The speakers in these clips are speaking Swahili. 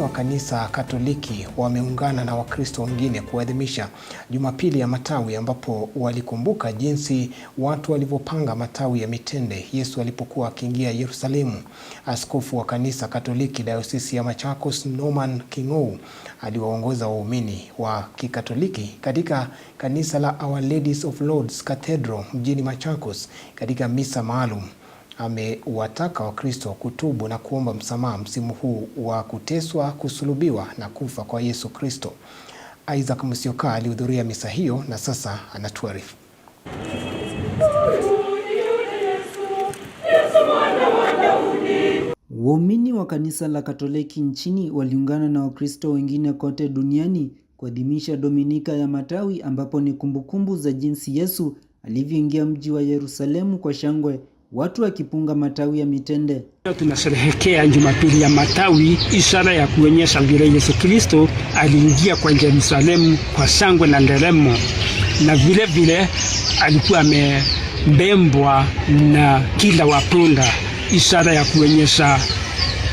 wa kanisa Katoliki wameungana na Wakristo wengine kuadhimisha Jumapili ya Matawi, ambapo walikumbuka jinsi watu walivyopanga matawi ya mitende Yesu alipokuwa akiingia Yerusalemu. Askofu wa kanisa Katoliki Dayosisi ya Machakos, Norman King'ou, aliwaongoza waumini wa Kikatoliki katika kanisa la Our Ladies of Lourdes Cathedral mjini Machakos katika misa maalum. Amewataka Wakristo kutubu na kuomba msamaha msimu huu wa kuteswa, kusulubiwa na kufa kwa Yesu Kristo. Isaac Musyoka alihudhuria misa hiyo na sasa anatuarifu. Waumini wa kanisa la Katoliki nchini waliungana na Wakristo wengine kote duniani kuadhimisha Dominika ya Matawi, ambapo ni kumbukumbu za jinsi Yesu alivyoingia mji wa Yerusalemu kwa shangwe, watu wakipunga matawi ya mitende. Tunasherehekea Jumapili ya Matawi, ishara ya kuonyesha vile Yesu Kristo aliingia kwa Yerusalemu kwa shangwe na nderemo, na vile vile alikuwa amebebwa na kila wapunda, ishara ya kuonyesha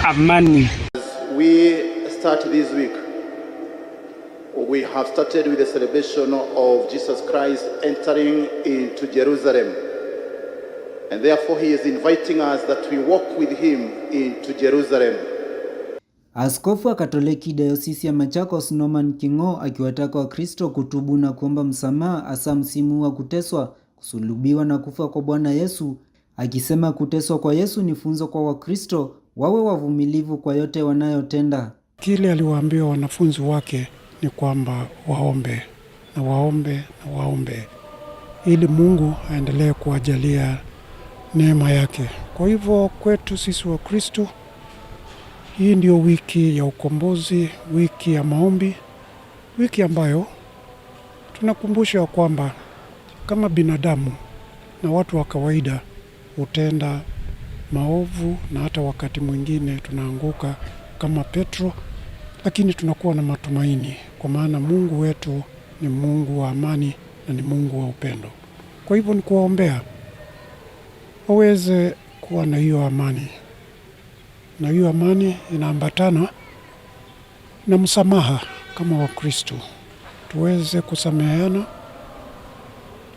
amani. We start this week. We have started with the celebration of Jesus Christ entering into Jerusalem. And therefore he is inviting us that we walk with him into Jerusalem. Askofu wa Katoliki Dayosisi ya Machakos Norman King'ou akiwataka Wakristo kutubu na kuomba msamaha, hasa msimu wa kuteswa, kusulubiwa na kufa kwa Bwana Yesu, akisema kuteswa kwa Yesu ni funzo kwa Wakristo wawe wavumilivu kwa yote wanayotenda. Kile aliwaambia wanafunzi wake ni kwamba waombe na waombe na waombe ili Mungu aendelee kuwajalia neema yake. Kwa hivyo kwetu sisi wa Kristo, hii ndio wiki ya ukombozi, wiki ya maombi, wiki ambayo tunakumbusha kwamba kama binadamu na watu wa kawaida hutenda maovu, na hata wakati mwingine tunaanguka kama Petro, lakini tunakuwa na matumaini kwa maana Mungu wetu ni Mungu wa amani na ni Mungu wa upendo. Kwa hivyo ni kuwaombea waweze kuwa na hiyo amani, na hiyo amani inaambatana na msamaha. Kama Wakristo tuweze kusameheana,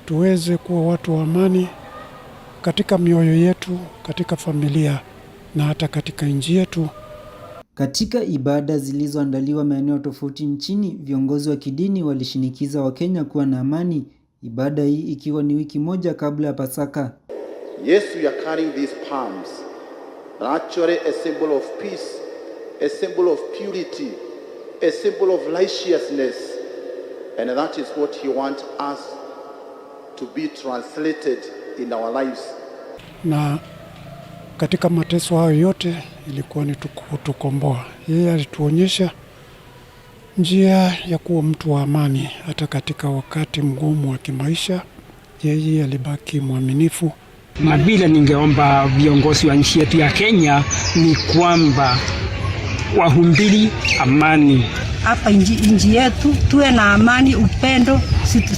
tuweze kuwa watu wa amani katika mioyo yetu, katika familia na hata katika nchi yetu. Katika ibada zilizoandaliwa maeneo tofauti nchini, viongozi wa kidini walishinikiza Wakenya kuwa na amani, ibada hii ikiwa ni wiki moja kabla ya Pasaka. Yes, we are carrying these palms, actually a symbol of peace, a symbol of purity, a symbol of righteousness, and that is what he wants us to be translated in our lives. Na katika mateso hayo yote ilikuwa ni kutukomboa. Yeye alituonyesha njia ya kuwa mtu wa amani hata katika wakati mgumu wa kimaisha. Yeye alibaki mwaminifu. Mabila ningeomba viongozi wa nchi yetu ya Kenya ni kwamba wahumbiri amani. Hapa nchi yetu tuwe na amani, upendo,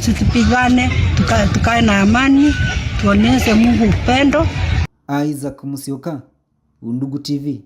situpigane, tukae na amani, tuoneshe Mungu upendo. Isaac Musyoka, Undugu TV.